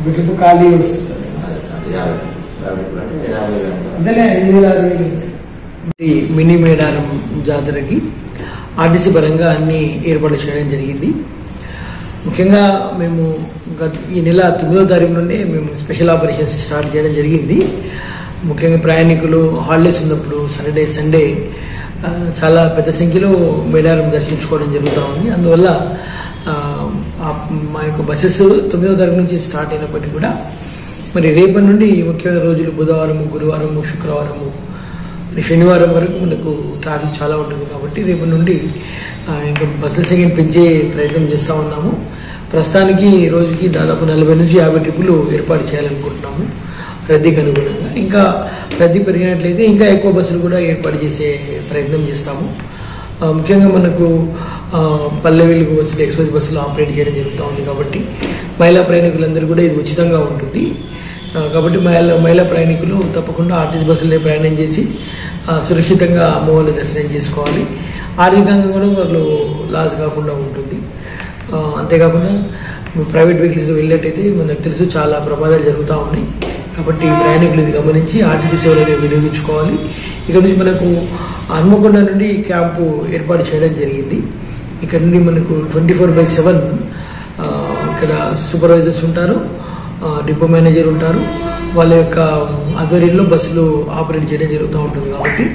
బిడ్డకు ఖాళీ వస్తుంది అంతేలే 5,000 మినీ మేడారం జాతరకి ఆర్టీసీ పరంగా అన్ని ఏర్పాట్లు చేయడం జరిగింది. ముఖ్యంగా మేము ఈ నెల 9వ తారీఖు నుండి మేము స్పెషల్ ఆపరేషన్స్ స్టార్ట్ చేయడం జరిగింది. ముఖ్యంగా ప్రయాణికులు హాలిడేస్ ఉన్నప్పుడు సాటర్డే సండే చాలా పెద్ద సంఖ్యలో మేడారం దర్శించుకోవడం జరుగుతూ ఉంది. అందువల్ల మా యొక్క బస్సెస్ 9వ తారీఖు నుంచి స్టార్ట్ అయినప్పటికీ కూడా మరి రేపటి నుండి ముఖ్యమైన రోజులు బుధవారము, గురువారము, శుక్రవారము, శనివారం వరకు మనకు ట్రాఫిక్ చాలా ఉంటుంది. కాబట్టి రేపటి నుండి ఇంకా బస్సుల సంఖ్యను పెంచే ప్రయత్నం చేస్తూ ఉన్నాము. ప్రస్తుతానికి రోజుకి దాదాపు 40 నుంచి 50 ట్రిప్పులు ఏర్పాటు చేయాలనుకుంటున్నాము రద్దీకి అనుగుణంగా. ఇంకా రద్దీ పెరిగినట్లయితే ఇంకా ఎక్కువ బస్సులు కూడా ఏర్పాటు చేసే ప్రయత్నం చేస్తాము. ముఖ్యంగా మనకు పల్లె వెలుగు బస్సులు, ఎక్స్ప్రెస్ బస్సులు ఆపరేట్ చేయడం జరుగుతూ ఉంది. కాబట్టి మహిళా ప్రయాణికులందరూ కూడా ఇది ఉచితంగా ఉంటుంది. కాబట్టి మహిళా ప్రయాణికులు తప్పకుండా ఆర్టీసీ బస్సులే ప్రయాణం చేసి సురక్షితంగా అమ్మవారి దర్శనం చేసుకోవాలి. ఆర్థికంగా కూడా వాళ్ళు లాస్ కాకుండా ఉంటుంది. అంతేకాకుండా ప్రైవేట్ వెహికల్స్ వెళ్ళేటైతే మనకు తెలుసు చాలా ప్రమాదాలు జరుగుతూ ఉన్నాయి. కాబట్టి ప్రయాణికులు ఇది గమనించి ఆర్టీసీ సేవలను వినియోగించుకోవాలి. ఇక్కడ నుంచి మనకు హన్మకొండ నుండి క్యాంపు ఏర్పాటు చేయడం జరిగింది. ఇక్కడ నుండి మనకు 24/7 ఇక్కడ సూపర్వైజర్స్ ఉంటారు, డిపో మేనేజర్ ఉంటారు. వాళ్ళ యొక్క ఆధ్వర్యంలో బస్సులు ఆపరేట్ చేయడం జరుగుతూ ఉంటుంది. కాబట్టి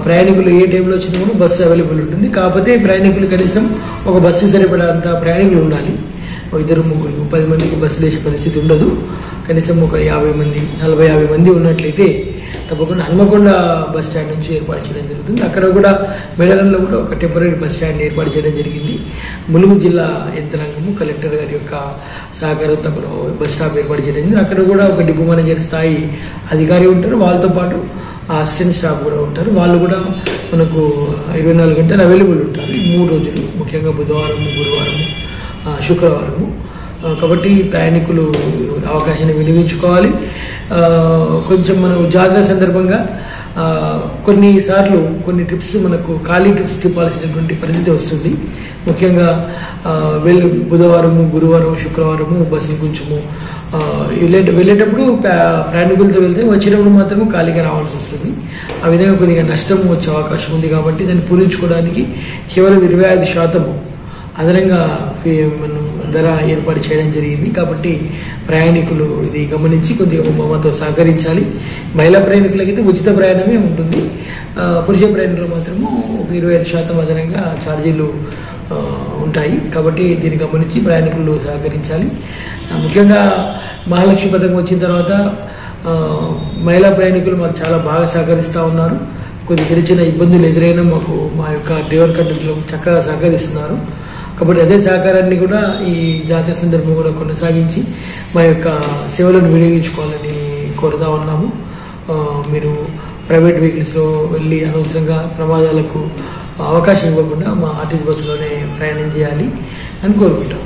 ప్రయాణికులు ఏ టైంలో వచ్చినా కూడా బస్సు అవైలబుల్ ఉంటుంది. కాకపోతే ప్రయాణికులు కనీసం ఒక బస్సు సరిపడంత ప్రయాణికులు ఉండాలి. 2, 3, 10 మందికి బస్సు వేసే పరిస్థితి ఉండదు. కనీసం ఒక 50 మంది, 40-50 మంది ఉన్నట్లయితే తప్పకుండా హన్మకొండ బస్ స్టాండ్ నుంచి ఏర్పాటు చేయడం జరుగుతుంది. అక్కడ కూడా మేడారంలో కూడా ఒక టెంపరీ బస్ స్టాండ్ ఏర్పాటు చేయడం జరిగింది. ములుగు జిల్లా యంత్రాంగము, కలెక్టర్ గారి యొక్క సహకారంతో అక్కడ బస్ స్టాప్ ఏర్పాటు చేయడం జరిగింది. అక్కడ కూడా ఒక డిపో మేనేజర్ స్థాయి అధికారి ఉంటారు. వాళ్ళతో పాటు అసిస్టెంట్ స్టాఫ్ కూడా ఉంటారు. వాళ్ళు కూడా మనకు 24 గంటలు అవైలబుల్ ఉంటారు ఈ 3 రోజులు, ముఖ్యంగా బుధవారము, గురువారము, శుక్రవారము. కాబట్టి ప్రయాణికులు అవకాశాన్ని వినియోగించుకోవాలి. కొంచెం మనం జాతర సందర్భంగా కొన్నిసార్లు కొన్ని ట్రిప్స్ మనకు ఖాళీ ట్రిప్స్ తిప్పాల్సినటువంటి పరిస్థితి వస్తుంది. ముఖ్యంగా బుధవారము, గురువారం, శుక్రవారము బస్సులు కొంచెము వెళ్ళేటప్పుడు ప్రయాణికులతో వెళ్తే వచ్చేటప్పుడు మాత్రమే ఖాళీగా రావాల్సి వస్తుంది. ఆ విధంగా కొద్దిగా నష్టం వచ్చే అవకాశం ఉంది. కాబట్టి దాన్ని పూరించుకోవడానికి కేవలం 25% అదనంగా మనం ధర ఏర్పాటు చేయడం జరిగింది. కాబట్టి ప్రయాణికులు ఇది గమనించి కొద్దిగా మాతో సహకరించాలి. మహిళా ప్రయాణికులకైతే ఉచిత ప్రయాణమే ఉంటుంది. పురుష ప్రయాణికులు మాత్రము 25% అదనంగా ఛార్జీలు ఉంటాయి. కాబట్టి దీన్ని గమనించి ప్రయాణికులు సహకరించాలి. ముఖ్యంగా మహాలక్ష్మి పథకం వచ్చిన తర్వాత మహిళా ప్రయాణికులు మాకు చాలా బాగా సహకరిస్తూ ఉన్నారు. కొద్ది చిన్న ఇబ్బందులు ఎదురైనా మాకు మా యొక్క డ్రైవర్ కండక్టర్లు చక్కగా సహకరిస్తున్నారు. కాబట్టి అదే సహకారాన్ని కూడా ఈ జాతీయ సందర్భం కూడా కొనసాగించి మా యొక్క సేవలను వినియోగించుకోవాలని కోరుతా ఉన్నాము. మీరు ప్రైవేట్ వెహికల్స్లో వెళ్ళి అనవసరంగా ప్రమాదాలకు అవకాశం ఇవ్వకుండా మా ఆర్టీసీ బస్సులోనే ప్రయాణం చేయాలి అని కోరుకుంటాం.